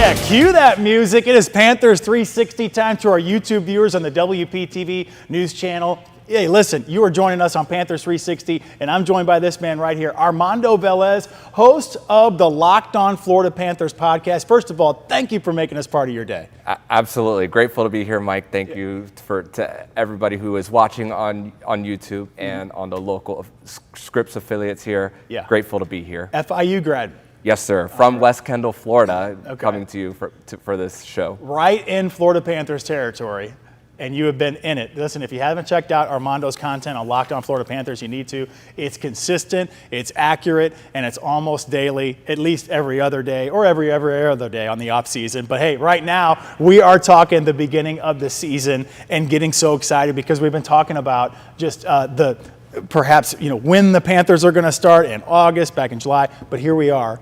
Yeah, cue that music. It is Panthers 360 time to our YouTube viewers on the WPTV News Channel. Hey, listen, you are joining us on Panthers 360, and I'm joined by this man right here, Armando Velez, host of the Locked On Florida Panthers podcast. First of all, thank you for making us part of your day. Absolutely. Grateful to be here, Mike. Thank you to everybody who is watching on YouTube and on the local Scripps affiliates here. Yeah. Grateful to be here. FIU grad. Yes, sir. From West Kendall, Florida, coming to you for this show. Right in Florida Panthers territory, and you have been in it. Listen, if you haven't checked out Armando's content on Locked On Florida Panthers, you need to. It's consistent, it's accurate, and it's almost daily, at least every other day or every other day on the off season. But hey, right now we are talking the beginning of the season and getting so excited because we've been talking about just perhaps when the Panthers are going to start in August, back in July. But here we are,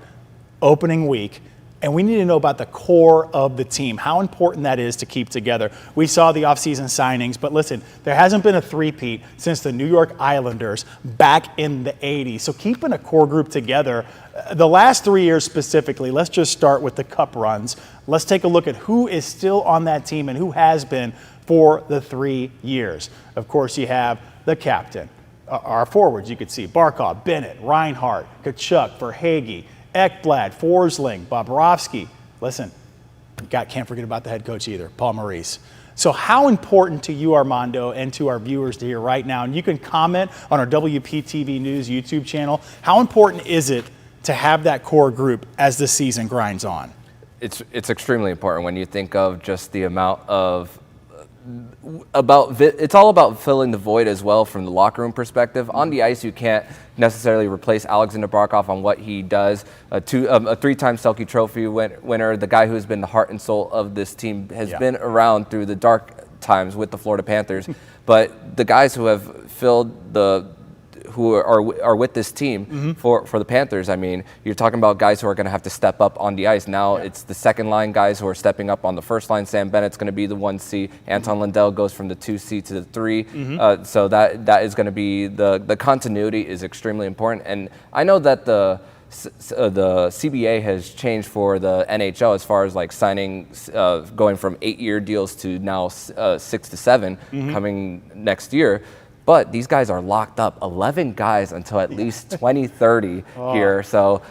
opening week. And we need to know about the core of the team, how important that is to keep together. We saw the offseason signings, but listen, there hasn't been a three-peat since the New York Islanders back in the 80s. So keeping a core group together, the last 3 years specifically, let's just start with the cup runs. Let's take a look at who is still on that team and who has been for the 3 years. Of course, you have the captain. Our forwards, you could see Barkov, Bennett, Reinhart, Kachuk, Verhaeghe, Ekblad, Forsling, Bobrovsky. Listen, can't forget about the head coach either, Paul Maurice. So how important to you, Armando, and to our viewers to hear right now, and you can comment on our WPTV News YouTube channel, how important is it to have that core group as the season grinds on? It's extremely important when you think of just the amount of it's all about filling the void as well from the locker room perspective. On the ice, you can't necessarily replace Alexander Barkov on what he does. A three-time Selke Trophy winner, the guy who has been the heart and soul of this team, has been around through the dark times with the Florida Panthers. But the guys who have who are with this team for the Panthers, I mean, you're talking about guys who are going to have to step up on the ice. Now it's the second line guys who are stepping up on the first line. Sam Bennett's going to be the 1C. Anton Lundell goes from the 2C to the 3. So that is going to be the continuity is extremely important. And I know that the CBA has changed for the NHL as far as like signing, going from 8-year deals to now 6 to 7 coming next year. But these guys are locked up, 11 guys until at least 2030 here. So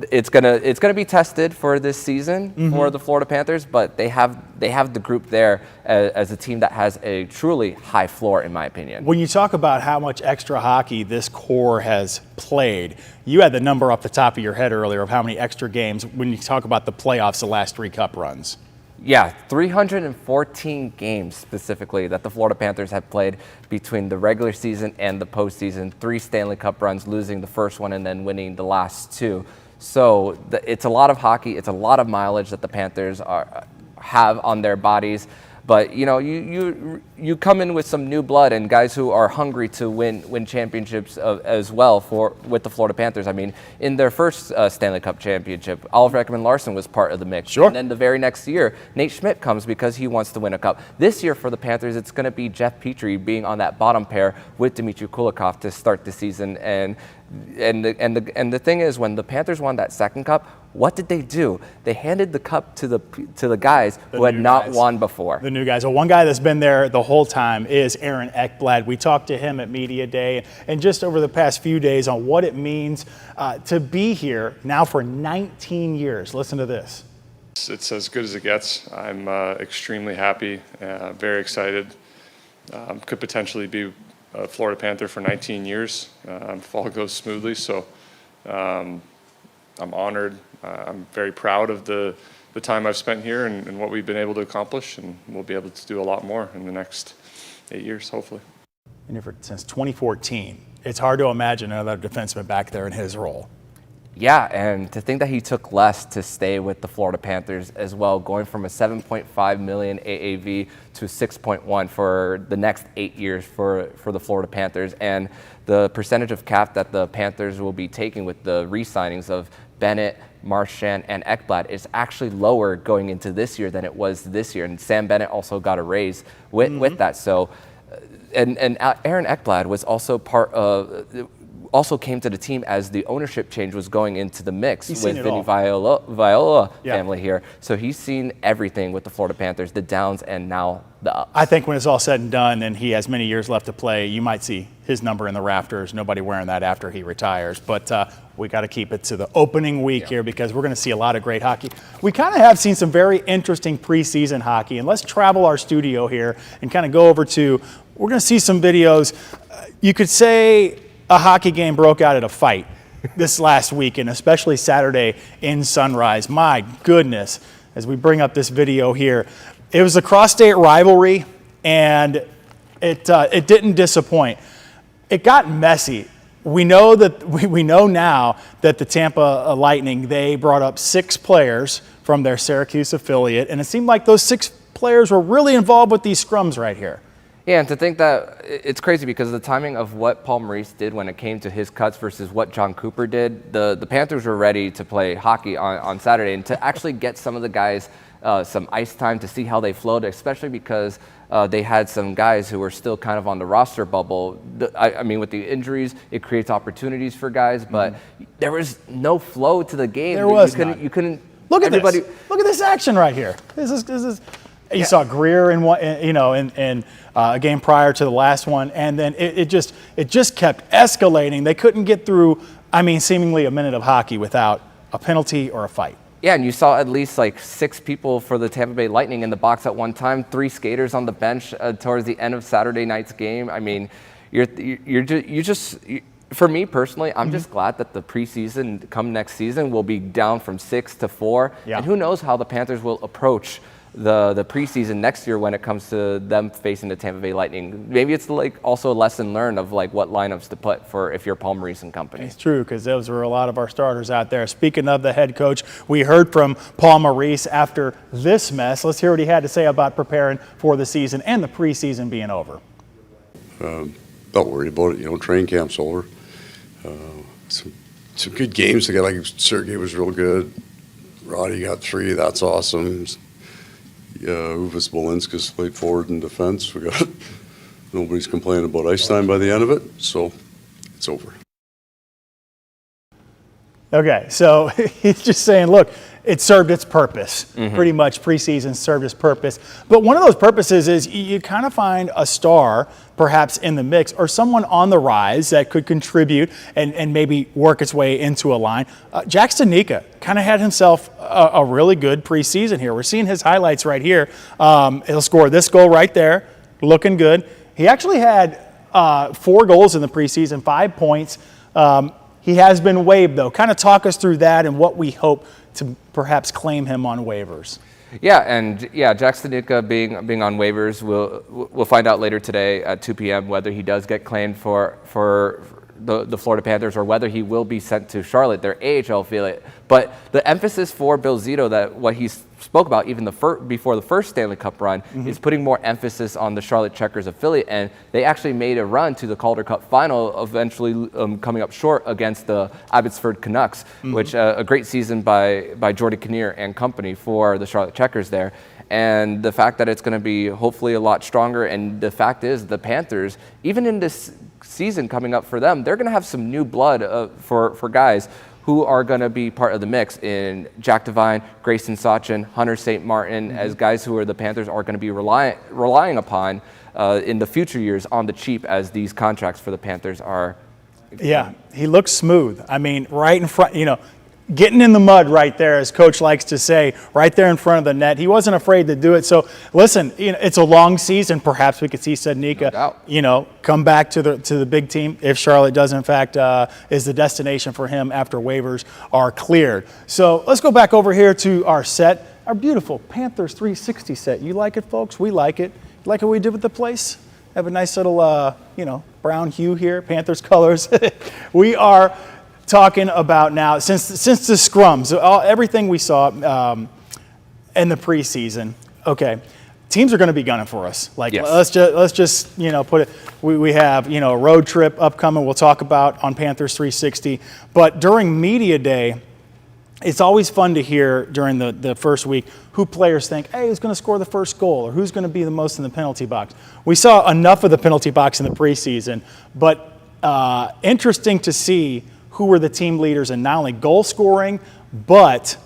it's gonna be tested for this season for the Florida Panthers. But they have the group there as a team that has a truly high floor, in my opinion. When you talk about how much extra hockey this core has played, you had the number off the top of your head earlier of how many extra games when you talk about the playoffs, the last 3 cup runs. Yeah, 314 games specifically that the Florida Panthers have played between the regular season and the postseason. 3 Stanley Cup runs, losing the first one and then winning the last 2. So it's a lot of hockey. It's a lot of mileage that the Panthers have on their bodies. But you come in with some new blood and guys who are hungry to win championships as well with the Florida Panthers. I mean, in their first Stanley Cup championship, Oliver Ekman-Larsson was part of the mix. Sure. And then the very next year, Nate Schmidt comes because he wants to win a cup. This year for the Panthers, it's going to be Jeff Petrie being on that bottom pair with Dmitry Kulikov to start the season. And the thing is, when the Panthers won that second cup, what did they do? They handed the cup to the guys who had not won before. The new guys. Well, one guy that's been there the whole time is Aaron Ekblad. We talked to him at Media Day and just over the past few days on what it means to be here now for 19 years. Listen to this. It's as good as it gets. I'm extremely happy, very excited. Could potentially be a Florida Panther for 19 years if all goes smoothly. So I'm honored. I'm very proud of the time I've spent here and what we've been able to accomplish, and we'll be able to do a lot more in the next 8 years, hopefully. And since 2014, it's hard to imagine another defenseman back there in his role. Yeah, and to think that he took less to stay with the Florida Panthers as well, going from a $7.5 million AAV to 6.1 for the next 8 years for the Florida Panthers. And the percentage of cap that the Panthers will be taking with the re-signings of Bennett, Marchand, and Ekblad is actually lower going into this year than it was this year. And Sam Bennett also got a raise with that. So, and Aaron Ekblad was also part of also came to the team as the ownership change was going into the mix He's with seen it Vinny all. Viola Yeah. family here. So he's seen everything with the Florida Panthers, the downs and now the ups. I think when it's all said and done and he has many years left to play, you might see his number in the rafters. Nobody wearing that after he retires. But we got to keep it to the opening week here because we're going to see a lot of great hockey. We kind of have seen some very interesting preseason hockey. And let's travel our studio here and kind of go over to, we're going to see some videos. You could say a hockey game broke out at a fight this last weekend, especially Saturday in Sunrise. My goodness, as we bring up this video here. It was a cross-state rivalry, and it didn't disappoint. It got messy. We know that we know now that the Tampa Lightning, they brought up 6 players from their Syracuse affiliate, and it seemed like those 6 players were really involved with these scrums right here. Yeah, and to think that it's crazy because of the timing of what Paul Maurice did when it came to his cuts versus what John Cooper did. The Panthers were ready to play hockey on Saturday, and to actually get some of the guys some ice time to see how they flowed, especially because they had some guys who were still kind of on the roster bubble. I mean, with the injuries, it creates opportunities for guys, but there was no flow to the game. There was you couldn't. Look at everybody. this. Look at this action right here. This is. You saw Greer in one, in a game prior to the last one, and then it just kept escalating. They couldn't get through. I mean, seemingly a minute of hockey without a penalty or a fight. Yeah, and you saw at least like 6 people for the Tampa Bay Lightning in the box at one time, 3 skaters on the bench towards the end of Saturday night's game. I mean, for me personally, I'm just glad that the preseason come next season will be down from 6 to 4. Yeah. And who knows how the Panthers will approach the preseason next year when it comes to them facing the Tampa Bay Lightning. Maybe it's like also a lesson learned of like what lineups to put for if you're Paul Maurice and company. It's true, because those were a lot of our starters out there. Speaking of the head coach, we heard from Paul Maurice after this mess. Let's hear what he had to say about preparing for the season and the preseason being over. Don't worry about it. Training camp's over. Some good games. They got like Sergey was real good. Roddy got 3. That's awesome. Uvis Bolinskas played forward and defense. Nobody's complaining about ice time by the end of it, so it's over. Okay, so he's just saying, look, it served its purpose. Pretty much preseason served its purpose. But one of those purposes is you kind of find a star perhaps in the mix or someone on the rise that could contribute and maybe work its way into a line. Jack Studnicka kind of had himself a really good preseason here. We're seeing his highlights right here. He'll score this goal right there, looking good. He actually had 4 goals in the preseason, 5 points. He has been waived, though. Kind of talk us through that and what we hope to perhaps claim him on waivers. Yeah, and Jack Studnicka being on waivers, we'll find out later today at 2 p.m. whether he does get claimed for the Florida Panthers or whether he will be sent to Charlotte, their AHL affiliate. But the emphasis for Bill Zito, that what he spoke about even before the first Stanley Cup run, is putting more emphasis on the Charlotte Checkers affiliate, and they actually made a run to the Calder Cup final, eventually coming up short against the Abbotsford Canucks, which a great season by Jordy Kinnear and company for the Charlotte Checkers there. And the fact that it's going to be hopefully a lot stronger, and the fact is the Panthers, even in this season coming up for them, they're going to have some new blood for guys who are going to be part of the mix in Jack Devine, Grayson Sachin, Hunter St. Martin, as guys who the Panthers are going to be relying upon in the future years on the cheap as these contracts for the Panthers are. Yeah, he looks smooth. I mean, right in front, getting in the mud right there, as Coach likes to say, right there in front of the net. He wasn't afraid to do it. So, listen, it's a long season. Perhaps we could see Studnicka, come back to the big team if Charlotte does, in fact, is the destination for him after waivers are cleared. So let's go back over here to our set, our beautiful Panthers 360 set. You like it, folks? We like it. You like what we did with the place? Have a nice little, brown hue here, Panthers colors. We are talking about now, since the scrums, everything we saw in the preseason. Okay, teams are going to be gunning for us. Let's just put it. We have a road trip upcoming. We'll talk about on Panthers 360. But during media day, it's always fun to hear during the first week who players think, hey, who's going to score the first goal or who's going to be the most in the penalty box. We saw enough of the penalty box in the preseason, but interesting to see who were the team leaders in not only goal scoring, but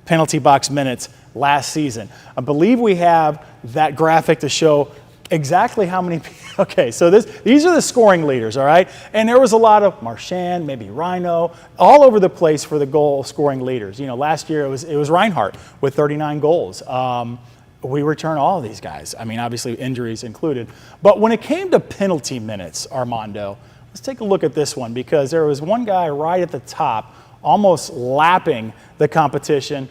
penalty box minutes last season. I believe we have that graphic to show exactly how many. Okay, so these are the scoring leaders, all right? And there was a lot of Marchand, maybe Rhino, all over the place for the goal scoring leaders. You know, last year it was Reinhardt with 39 goals. We return all of these guys. I mean, obviously injuries included. But when it came to penalty minutes, Armando, let's take a look at this one, because there was one guy right at the top, almost lapping the competition.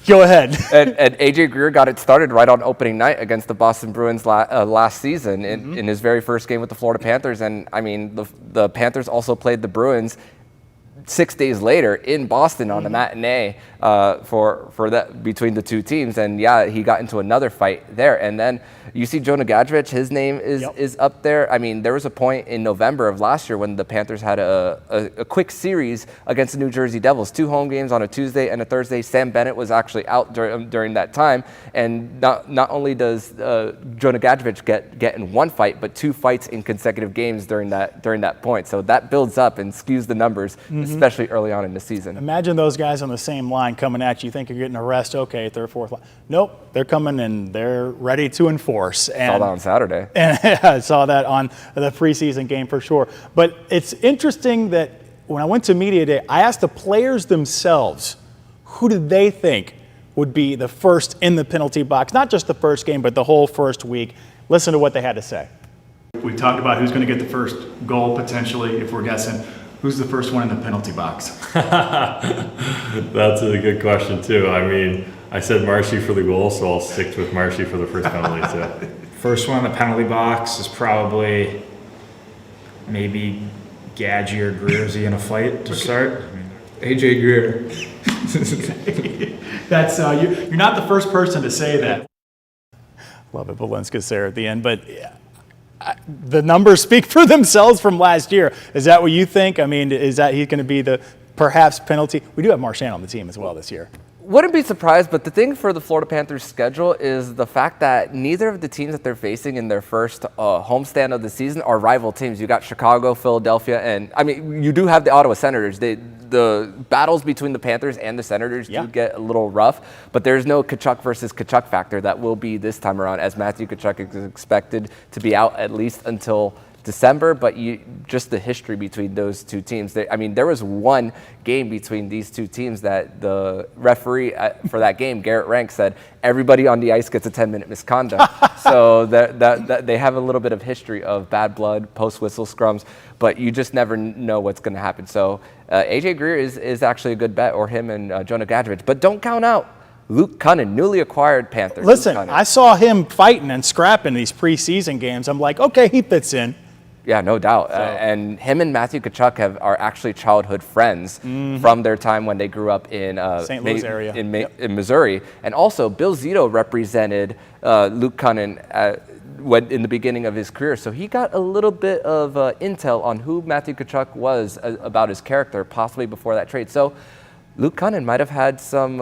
Go ahead. and AJ Greer got it started right on opening night against the Boston Bruins last season in his very first game with the Florida Panthers. And I mean, the Panthers also played the Bruins 6 days later in Boston on a matinee for that between the two teams, and yeah, he got into another fight there. And then you see Jonah Gadrich, his name is up there. I mean, there was a point in November of last year when the Panthers had a quick series against the New Jersey Devils, 2 home games on a Tuesday and a Thursday. Sam Bennett was actually out during that time, and not only does Jonah Gadrich get in one fight, but 2 fights in consecutive games during that point. So that builds up and skews the numbers, especially early on in the season. Imagine those guys on the same line coming at you. Think you're getting a rest, okay, 3rd, 4th line. Nope, they're coming and they're ready to enforce. And saw that on Saturday. And I saw that on the preseason game for sure. But it's interesting that when I went to Media Day, I asked the players themselves, who did they think would be the first in the penalty box? Not just the first game, but the whole first week. Listen to what they had to say. We talked about who's going to get the first goal potentially, if we're guessing. Who's the first one in the penalty box? That's a good question too. I mean, I said Marshy for the goal, so I'll stick with Marshy for the first penalty too. First one in the penalty box is probably maybe Gadji or Greer. Is he in a fight to start? AJ Greer. That's you're not the first person to say that. Love it, Belenska's there at the end, but the numbers speak for themselves from last year. Is that what you think? I mean, is that he's going to be the perhaps penalty? We do have Marchand on the team as well this year. Wouldn't be surprised, but the thing for the Florida Panthers schedule is the fact that neither of the teams that they're facing in their first homestand of the season are rival teams. You got Chicago, Philadelphia, and I mean, you do have the Ottawa Senators. The battles between the Panthers and the Senators do get a little rough, but there's no Tkachuk versus Tkachuk factor that will be this time around, as Matthew Tkachuk is expected to be out at least until December. But just the history between those two teams. I mean, there was one game between these two teams that the referee for that game, Garrett Rank, said everybody on the ice gets a 10-minute misconduct. So that they have a little bit of history of bad blood, post-whistle scrums, but you just never know what's going to happen. So AJ Greer is actually a good bet, or him and Jonah Gadrich. But don't count out Luke Cunnin, newly acquired Panthers. Listen, I saw him fighting and scrapping these preseason games. I'm like, okay, he fits in. Yeah, no doubt. And him and Matthew Tkachuk are actually childhood friends from their time when they grew up in St. Louis area in Missouri. And also, Bill Zito represented Luke Cunnin in the beginning of his career, so he got a little bit of intel on who Matthew Tkachuk was about his character, possibly before that trade. So Luke Cunnin might have had some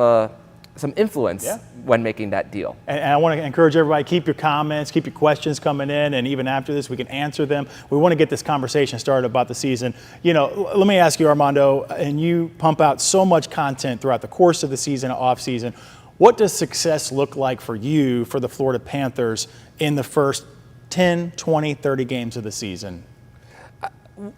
influence when making that deal. And I want to encourage everybody, keep your comments, keep your questions coming in, and even after this, we can answer them. We want to get this conversation started about the season. You know, let me ask you, Armando, and you pump out so much content throughout the course of the season, off season. What does success look like for you, for the Florida Panthers, in the first 10, 20, 30 games of the season?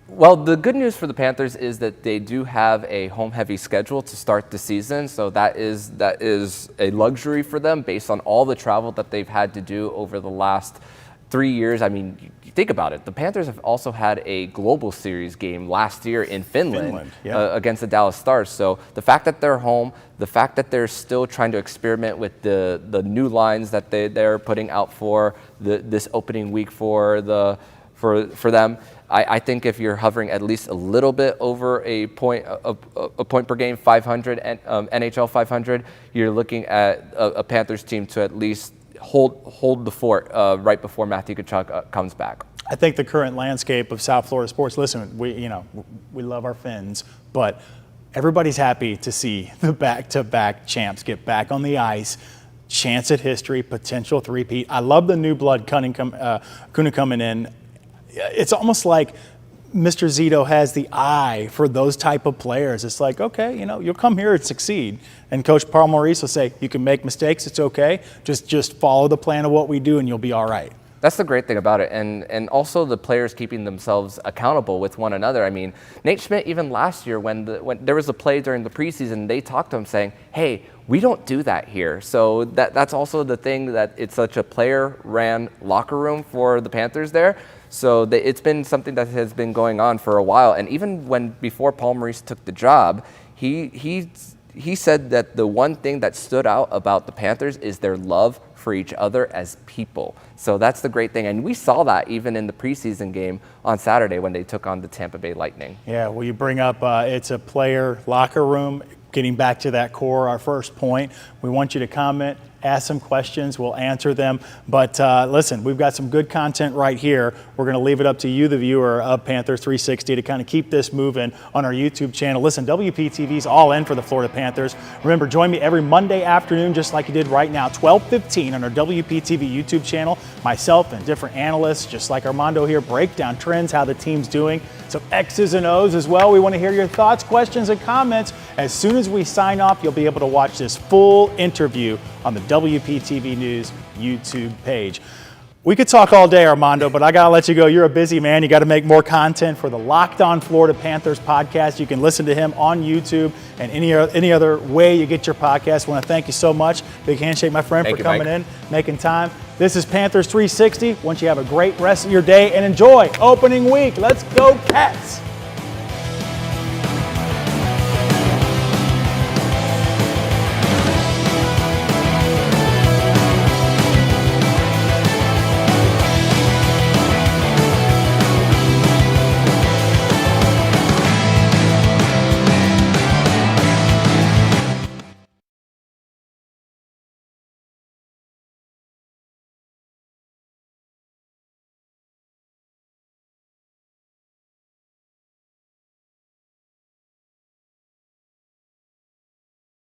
Well, the good news for the Panthers is that they do have a home-heavy schedule to start the season, so that is a luxury for them based on all the travel that they've had to do over the last 3 years. I mean, you think about it. The Panthers have also had a Global Series game last year in Finland against the Dallas Stars. So the fact that they're home, the fact that they're still trying to experiment with the new lines that they're putting out for this opening week for them. I think if you're hovering at least a little bit over a point per game, 500 NHL 500, you're looking at a Panthers team to at least hold the fort right before Matthew Tkachuk comes back. I think the current landscape of South Florida sports. Listen, we love our Finns, but everybody's happy to see the back-to-back champs get back on the ice. Chance at history, potential three-peat. I love the new blood Kuna coming in. it's almost like Mr. Zito has the eye for those type of players. It's like, okay, you'll come here and succeed. And Coach Paul Maurice will say, you can make mistakes, it's okay. Just follow the plan of what we do and you'll be all right. That's the great thing about it, and also the players keeping themselves accountable with one another. I mean, Nate Schmidt, even last year when there was a play during the preseason, they talked to him saying, hey, we don't do that here. So that's also the thing, that it's such a player-ran locker room for the Panthers there. So it's been something that has been going on for a while. And even before Paul Maurice took the job, he said that the one thing that stood out about the Panthers is their love for each other as people. So that's the great thing. And we saw that even in the preseason game on Saturday when they took on the Tampa Bay Lightning. Yeah, well, you bring up it's a player locker room. Getting back to that core, our first point, we want you to comment, ask some questions, we'll answer them. But listen, we've got some good content right here. We're going to leave it up to you, the viewer of Panthers 360, to kind of keep this moving on our YouTube channel. Listen, WPTV's all in for the Florida Panthers. Remember, join me every Monday afternoon, just like you did right now, 12:15 on our WPTV YouTube channel. Myself and different analysts, just like Armando here, break down trends, how the team's doing, some X's and O's as well. We want to hear your thoughts, questions, and comments. As soon as we sign off, you'll be able to watch this full interview on the WPTV News YouTube page. We could talk all day, Armando, but I got to let you go. You're a busy man. You got to make more content for the Locked On Florida Panthers podcast. You can listen to him on YouTube and any other way you get your podcast. I want to thank you so much. Big handshake, my friend, for coming in, making time. This is Panthers 360. Want you to have a great rest of your day and enjoy opening week. Let's go, Cats!